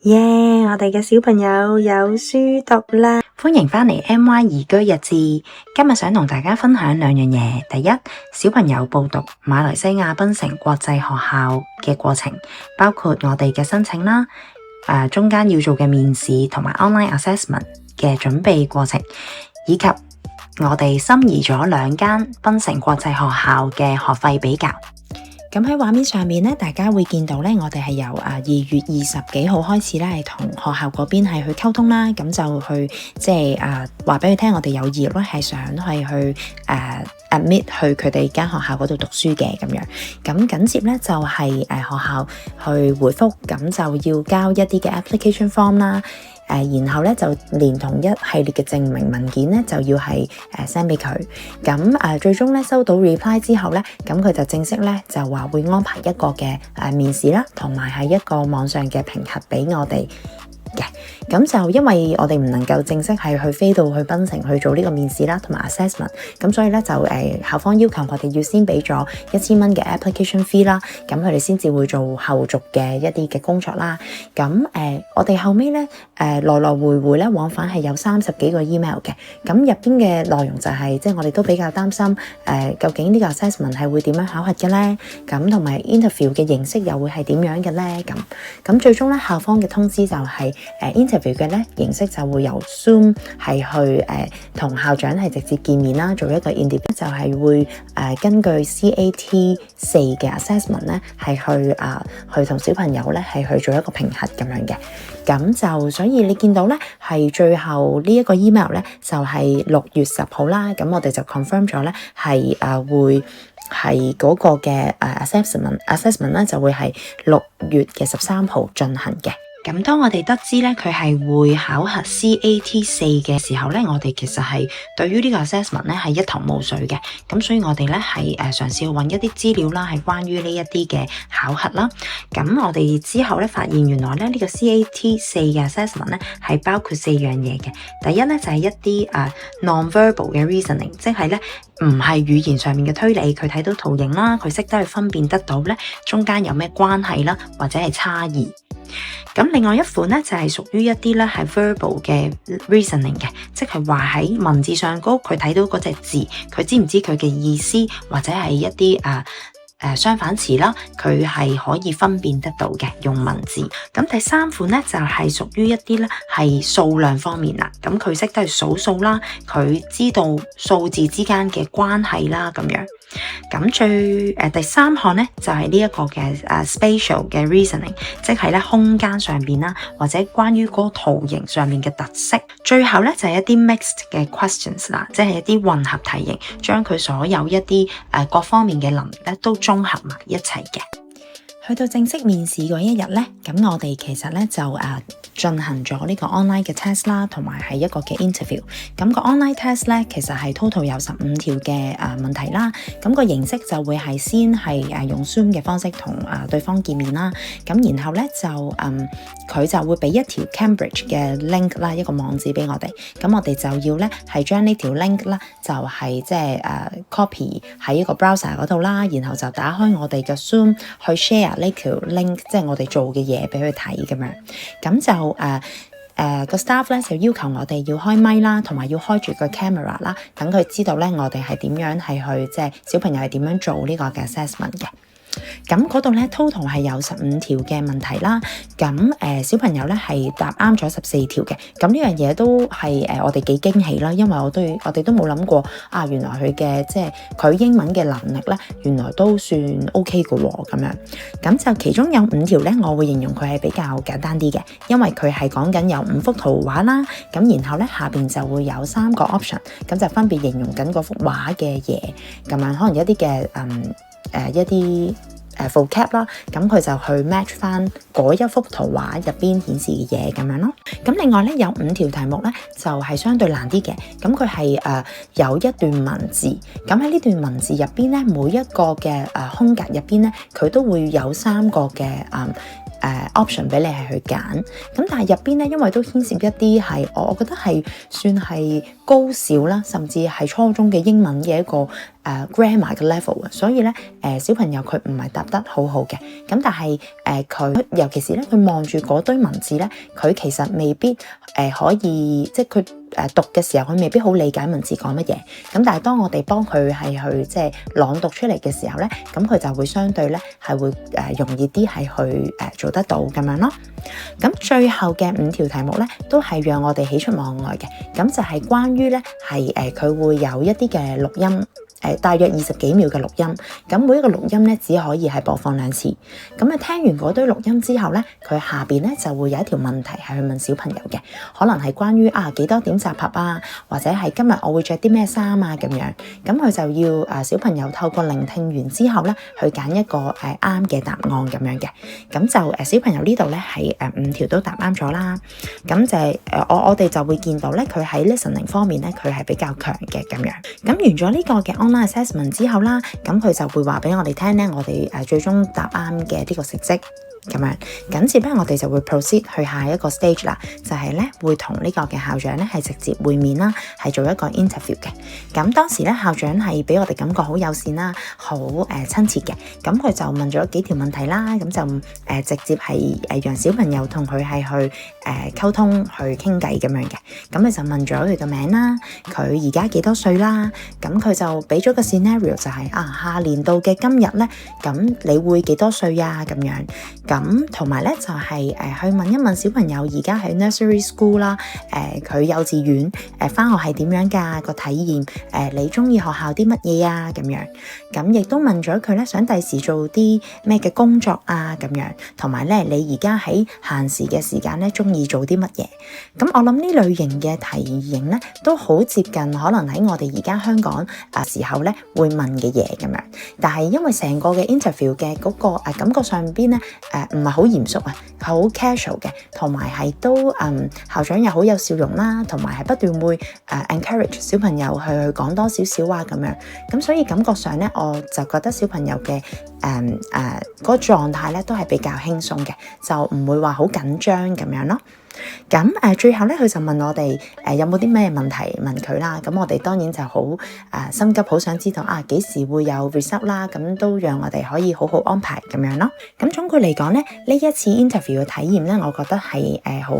耶！我哋嘅小朋友有書讀啦，歡迎返嚟 MY 移居日誌。今日想同大家分享兩樣嘢。第一，小朋友報讀馬來西亞檳城國際學校嘅過程，包括我哋嘅申請啦，中間要做嘅面試同埋 online assessment 嘅準備過程，以及我哋心儀咗兩間檳城國際學校嘅學費比較。咁喺畫面上面咧，大家會見到咧，我哋係由2月20幾號開始咧，係同學校嗰邊係去溝通啦。咁就去即係話俾佢聽，我哋有意咧係想係去admit 去佢哋間學校嗰度讀書嘅咁樣。咁緊接咧就係學校去回覆，咁就要交一啲嘅 application form 啦。然後咧就連同一系列嘅證明文件咧，就要係send 俾佢。咁最終咧收到 reply 之後咧，咁佢就正式咧就話會安排一個嘅面試啦，同埋係一個網上嘅評核俾我哋嘅。咁就因為我哋唔能夠正式係去飛到去檳城去做呢個面試啦，同埋 assessment， 咁所以咧就校方要求我哋要先俾咗1000蚊嘅 application fee 啦，咁佢哋先至會做後續嘅一啲嘅工作啦。咁我哋後尾咧來來回回咧往返係有30幾個 email 嘅，咁入邊嘅內容就係即係我哋都比較擔心究竟呢個 assessment 係會點樣考核嘅咧，咁同埋 interview 嘅形式又會係點樣嘅咧，咁最終咧校方嘅通知就係interview 嘅咧形式就會由 Zoom 係去同校長係直接見面啦，做一個 interview 就係會根據 CAT 4嘅 assessment 咧係去同小朋友咧係去做一個評核咁樣嘅。咁就所以你見到咧係最後呢一個 email 咧就係6月10號啦，咁我哋就 confirm 咗咧係會係嗰個嘅assessment 咧就會係6月嘅13號進行嘅。咁當我哋得知咧佢係會考核 CAT 4嘅時候咧，我哋其實係對於呢個 assessment 咧係一頭霧水嘅。咁所以我哋咧係嘗試去揾一啲資料啦，係關於呢一啲嘅考核啦。咁我哋之後咧發現原來咧呢個 CAT 4嘅 assessment 咧係包括4樣嘢嘅。第一咧就係一啲non-verbal 嘅 reasoning， 即係咧唔係語言上面嘅推理，佢睇到圖形啦，佢識得去分辨得到咧中間有咩關係啦，或者係差異。咁另外一款咧就係屬於一啲咧係 verbal 嘅 reasoning 嘅，即係話喺文字上高佢睇到嗰隻字，佢知唔知佢嘅意思，或者係一啲相反詞啦，佢係可以分辨得到嘅，用文字。咁第三款咧就係屬於一啲咧係數量方面啦，咁佢識得去數數啦，佢知道數字之間嘅關係啦咁樣。咁第三項咧就係呢一個嘅spatial 嘅 reasoning， 即係咧空間上邊啦，或者關於嗰個圖形上面嘅特色。最後咧就係一啲 mixed 嘅 questions 啦，即係一啲混合題型，將佢所有一啲各方面嘅能力咧都綜合埋一齊嘅。去到正式面試嗰一日咧，咁我哋其實咧就進行咗呢個 online 嘅 test 啦，同埋係一個嘅 interview。咁個 online test 咧，其實係 total 有15條嘅問題啦。咁個形式就會係先係用 Zoom 嘅方式同對方見面啦。咁然後咧就佢就會俾一條 Cambridge 嘅 link 啦，一個網址俾我哋。咁我哋就要咧係將呢條 link 啦，就係即係copy 喺一個 browser 嗰度啦，然後就打開我哋嘅 Zoom 去 share 呢條 link， 即係我哋做嘅嘢俾佢睇咁樣。咁就個 staff 咧就要求我哋要開咪啦，同埋要開住個 camera 啦，等佢知道咧我哋係點樣係去即係小朋友係點樣做呢個嘅 assessment 嘅。咁嗰度咧 total 係有15條嘅問題啦，咁小朋友咧係答啱咗14條嘅，咁呢樣嘢都係我哋幾驚喜啦，因為我哋都冇諗過原來佢嘅即係佢英文嘅能力咧，原來都算 OK 嘅喎咁樣。咁就其中有5條咧，我會形容佢係比較簡單啲嘅，因為佢係講緊有5幅圖畫啦，咁然後咧下邊就會有3個 option， 咁就分別形容緊嗰幅畫嘅嘢，咁樣可能一啲嘅一啲vocab 啦，咁佢就去 match 翻嗰一幅圖畫入邊顯示嘅嘢咁樣咯。咁另外咧有5條題目咧就係相對難啲嘅，咁佢係有一段文字，咁喺呢段文字入邊咧每一個嘅空格入邊咧佢都會有3個嘅 option 俾你係去揀。咁但係入邊咧，因為都牽涉一啲係我覺得係算係高小啦，甚至係初中嘅英文嘅一個grammar 嘅 level 啊，所以咧小朋友佢唔係答得好好嘅。咁但係佢尤其是咧，佢望住嗰堆文字咧，佢其實未必可以，即係佢讀嘅時候，佢未必好理解文字講乜嘢。咁但係當我哋幫佢係去即係朗讀出嚟嘅時候咧，咁佢就會相對咧係會容易啲係去做得到咁樣咯。咁最後嘅5條題目咧，都係讓我哋喜出望外嘅。咁就係關於咧係佢會有一啲嘅錄音。大約20幾秒嘅錄音，咁每一個錄音咧只可以係播放2次。咁聽完嗰堆錄音之後咧，佢下邊咧就會有一條問題係去問小朋友嘅，可能係關於幾多點集合啊，或者係今日我會着啲咩衫啊咁樣。咁佢就要小朋友透過聆聽完之後咧，去揀一個啱嘅答案咁樣嘅。咁就小朋友呢度咧係5條都答啱咗啦。咁就我哋就會見到咧，佢喺 listening 方面咧，佢係比較強嘅咁樣。咁完咗呢個嘅online assessment 之後啦，咁佢就會話俾我哋聽咧，我哋最終答啱嘅呢個成績咁樣。緊接咧，我哋就會 proceed 去下一個 stage 啦，就係咧會同呢個嘅校長咧係直接會面啦，係做一個 interview 嘅。咁當時咧校長係俾我哋感覺好友善啦，好親切嘅。咁佢就問咗幾條問題啦，咁就直接係讓小朋友同佢係去溝通去傾偈咁樣嘅。咁佢就問咗佢嘅名啦，佢而家幾多歲啦，咁佢就俾咗個 scenario 就係下年度嘅今日咧，咁你會幾多歲啊咁樣。咁同埋咧就係去問一問小朋友而家喺 nursery school 啦，佢幼稚園返學係點樣㗎個體驗，你鍾意學校啲乜嘢啊咁樣。咁亦都問咗佢咧想第時做啲咩嘅工作啊咁樣，同埋咧你而家喺閒時嘅時間咧鍾意做啲乜嘢。咁我諗呢類型嘅題型咧都好接近可能喺我哋而家香港時候咧會問嘅嘢咁樣。但係因為成個嘅 interview 嘅嗰個感覺上邊咧唔係好嚴肅啊，好 casual 嘅，同埋係都校長又好有笑容啦，同埋係不斷會encourage 小朋友去講多少少啊咁樣。咁所以感覺上咧，我就覺得小朋友嘅嗰個狀態咧都係比較輕鬆嘅，就唔會話好緊張咁樣咯。咁最後咧，佢就問我哋有冇啲咩問題問佢啦。咁我哋當然就好心急，好想知道幾時會有 result 啦。咁都讓我哋可以好好安排咁樣咯。咁總括嚟講咧，呢一次 interview 嘅體驗咧，我覺得係好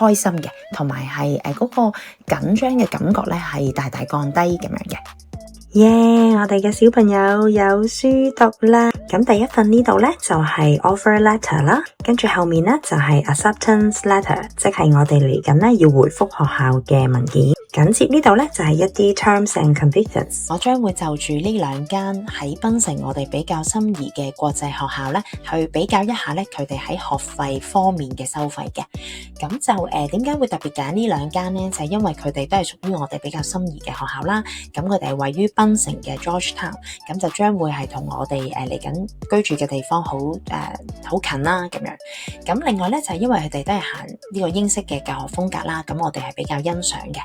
開心嘅，同埋係嗰個緊張嘅感覺咧係大大降低咁樣嘅。耶！我哋嘅小朋友有書讀啦。咁第一份呢度咧就係 offer letter 啦，跟住後面咧就係 acceptance letter， 即係我哋嚟緊咧要回覆學校嘅文件。緊接呢度咧就係一啲 terms and conditions。我將會就住呢2間喺檳城我哋比較心儀嘅國際學校咧，去比較一下咧佢哋喺學費方面嘅收費嘅。咁就點解會特別揀呢2間咧？就係因為佢哋都係屬於我哋比較心儀嘅學校啦。咁佢哋係位於檳城嘅 Georgetown， 咁就將會係同我哋嚟緊居住嘅地方好近啦咁樣。咁另外咧就係因為佢哋都係行呢個英式嘅教學風格啦，咁我哋係比較欣賞嘅。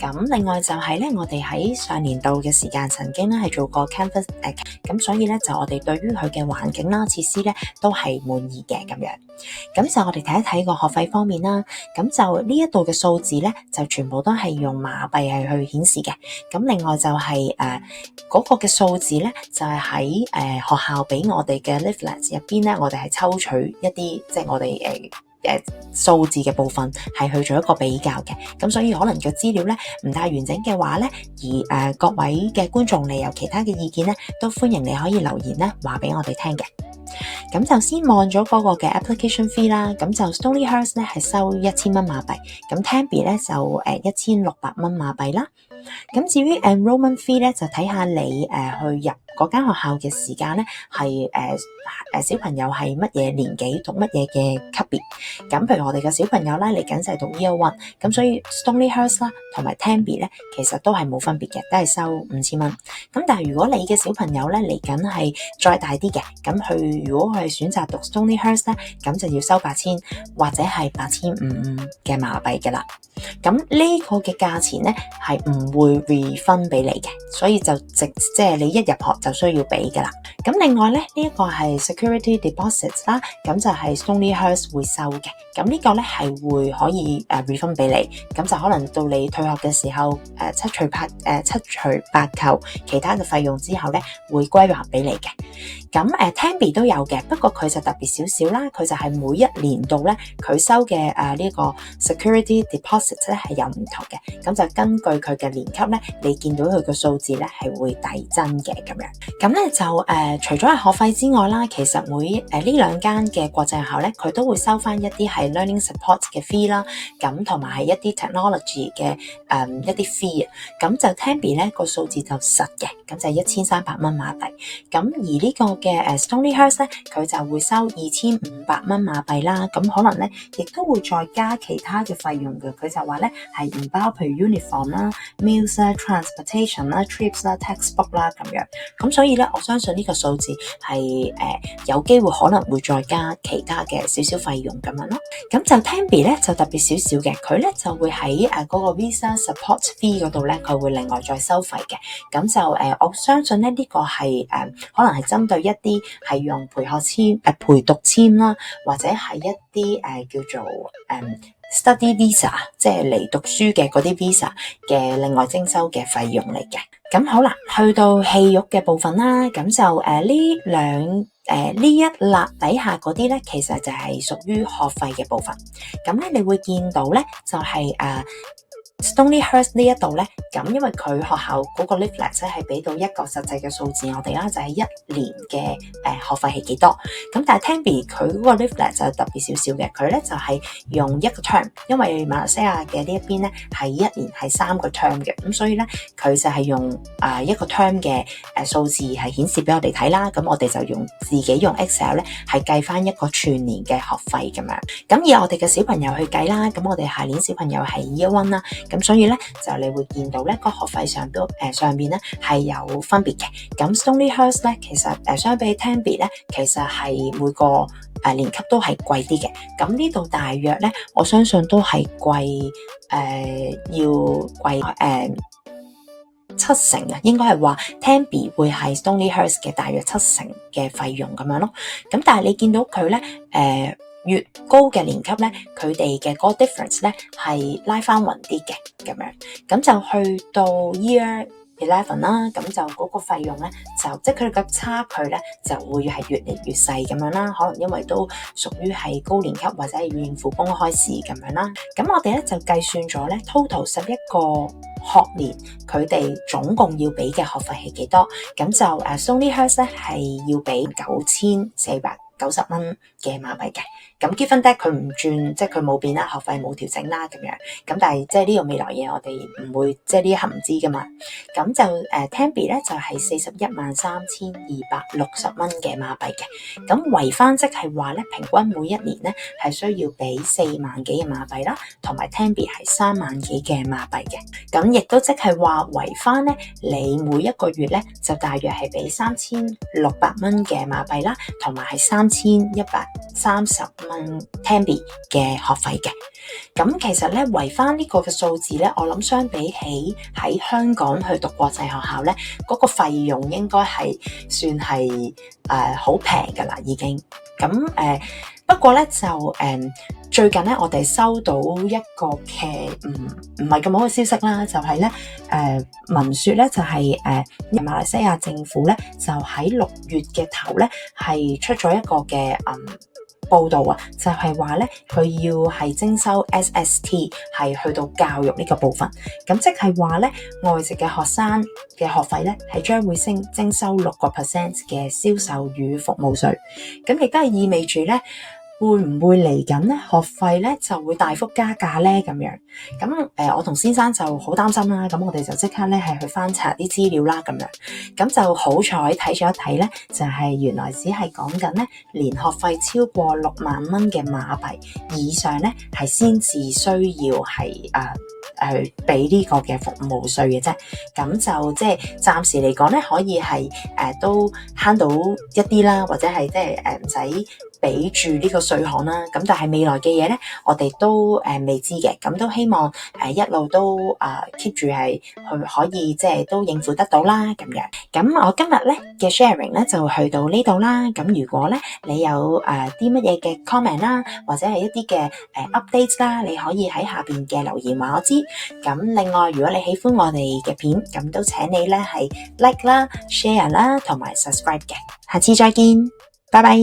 咁另外就係咧，我哋喺上年度嘅時間曾經咧係做過 Canvas， 咁所以咧就我哋對於佢嘅環境啦、設施咧都係滿意嘅咁樣。咁就我哋睇一睇個學費方面啦。咁就呢一度嘅數字咧，就全部都係用馬幣係去顯示嘅。咁另外就係嗰個嘅數字咧，就係喺學校俾我哋嘅 leaflet 入邊咧，我哋係抽取一啲即係我哋數字嘅部分係去做一個比較嘅。咁所以可能個資料咧唔太完整嘅話咧，而各位嘅觀眾你有其他嘅意見咧，都歡迎你可以留言咧話俾我哋聽嘅。咁就先望咗嗰個嘅 application fee 啦。咁就 Stonyhurst 咧係收1000蚊馬幣，咁 Tempe 咧就1600蚊馬幣啦。咁至於 enrollment fee 咧，就睇下你去入嗰間學校嘅時間咧，係小朋友係乜嘢年紀讀乜嘢嘅級別。咁譬如我哋嘅小朋友啦，嚟緊就係讀 Year 1，咁所以 Stonyhurst 啦同埋 Tempe 咧，其實都係冇分別嘅，都係收5000蚊。咁但係如果你嘅小朋友咧嚟緊係再大啲嘅，咁佢如果佢係選擇讀 Stonyhurst 咧，咁就要收8000或者係8500嘅馬幣嘅啦。咁呢個嘅價錢咧係唔會 refund 俾你嘅，所以就即係你一入學就需要俾㗎啦。咁另外咧，呢一個係 security deposits 啦，咁就係 Stonyhurst 會收嘅。咁呢個咧係會可以refund 俾你，咁就可能到你退學嘅時候，七除八扣其他嘅費用之後咧，會歸還俾你嘅。咁Tambi 都有嘅，不過佢就特別少少啦，佢就係每一年度咧佢收嘅呢個 security deposits 咧係有唔同嘅，咁就根據佢嘅年級咧，你見到佢嘅數字咧係會遞增嘅咁樣。咁咧就除咗係學費之外啦，其實呢兩間嘅國際學校咧，佢都會收翻一啲係 learning support 嘅 fee 啦，咁同埋係一啲 technology 嘅一啲 fee 啊。咁就 Tambi 咧個數字就實嘅，咁就係1300蚊馬幣。咁而呢個嘅Stonyhurst 咧，佢就會收2500蚊馬幣啦。咁可能咧亦都會再加其他嘅費用嘅。佢就話咧係唔包譬如 uniform 啦、meals 啦、transportation 啦、trips 啦、textbook 啦咁樣。咁所以咧，我相信呢個數字係有機會可能會再加其他嘅少少費用咁樣咯。咁就 Tambi 咧就特別少少嘅，佢咧就會喺嗰個 visa support fee 嗰度咧，佢會另外再收費嘅。咁就我相信咧呢個係可能係針對一啲係用陪讀簽啦，或者係一啲叫做study visa， 即係嚟讀書嘅嗰啲 visa 嘅另外徵收嘅費用嚟嘅。咁好啦，去到戲肉嘅部分啦，咁就呢一粒底下嗰啲咧，其實就係屬於學費嘅部分。咁咧，你會見到咧，就係Stonyhurst 呢一度咧，咁因為佢學校嗰個 leaflet 咧係俾到一個實際嘅數字我哋啦，就係一年嘅學費係幾多。咁但係 Tambi 佢嗰個 leaflet 就特別少少嘅，佢咧就係用一個 term， 因為馬來西亞嘅呢一邊咧係一年係3個 term 嘅，咁所以咧佢就係用一個 term 嘅數字係顯示俾我哋睇啦。咁我哋就自己用 Excel 咧係計翻一個全年嘅學費咁樣。咁以我哋嘅小朋友去計啦，咁我哋下年小朋友係 Year 1啦。咁所以咧就你會見到咧個學費上邊咧係有分別嘅。咁 Stonyhurst 咧其實相比 Tambi 咧，其實係每個年級都係貴啲嘅。咁呢度大約咧，我相信都係貴要貴7成啊，應該係話 Tambi 會係 Stonyhurst 嘅大約7成嘅費用咁樣咯。咁但係你見到佢咧越高嘅年級咧，佢哋嘅嗰個 difference 咧係拉翻勻啲嘅咁樣，咁就去到 Year 11啦，咁就嗰個費用咧就即係佢哋嘅差距咧就會係越嚟越細咁樣啦。可能因為都屬於係高年級或者係要應付公開試咁樣啦。咁我哋咧就計算咗咧 total 11個學年佢哋總共要俾嘅學費係幾多？咁就Stonyhurst 咧係要俾9490蚊嘅馬幣嘅。咁 given that 佢唔轉，即係佢冇變啦，學費冇調整啦咁樣。咁但係即係呢個未來嘢，我哋唔會即係呢一刻唔知噶嘛。咁就Tambi 咧就係413260蚊嘅馬幣嘅。咁維翻即係話咧，平均每一年咧係需要俾4萬幾嘅馬幣啦，同埋 Tambi 係3萬幾嘅馬幣嘅。咁亦都即係話維翻咧，你每一個月咧就大約係俾3600蚊嘅馬幣啦，同埋係3130蚊Tambi 嘅學費嘅。咁其實咧維翻呢個嘅數字咧，我諗相比起喺香港去讀國際學校咧，嗰個費用應該係算係好平噶啦已經。咁不過咧就最近咧我哋收到一個嘅唔係咁好嘅消息啦，就係咧聞說咧就係馬來西亞政府咧就喺6月嘅頭咧係出咗一個嘅報道啊，就係話咧佢要係徵收 SST 係去到教育呢個部分。咁即係話咧外籍嘅學生嘅學費咧係將會徵收6% 嘅銷售與服務稅。咁亦都係意味住咧會唔會嚟緊咧學費咧就會大幅加價咧咁樣。咁我同先生就好擔心啦，咁我哋就即刻咧係去翻查啲資料啦咁樣。咁就好彩睇咗一睇咧，就係原來只係講緊咧年學費超過6萬蚊嘅馬幣以上咧係先至需要係去俾呢個嘅服務稅嘅啫。咁就即係暫時嚟講咧可以係都慳到一啲啦，或者係即係唔使俾住呢個稅項啦。咁但係未來嘅嘢咧，我哋都未知嘅，咁都希望一路都keep 住係可以即係都應付得到啦咁樣。咁我今日咧嘅 sharing 咧就去到呢度啦。咁如果咧你有啲乜嘢嘅 comment 啦，或者係一啲嘅updates啦，你可以喺下邊嘅留言話我知。咁另外，如果你喜歡我哋嘅片，咁都請你咧係 like 啦、share 啦同埋 subscribe 嘅。下次再見，拜拜。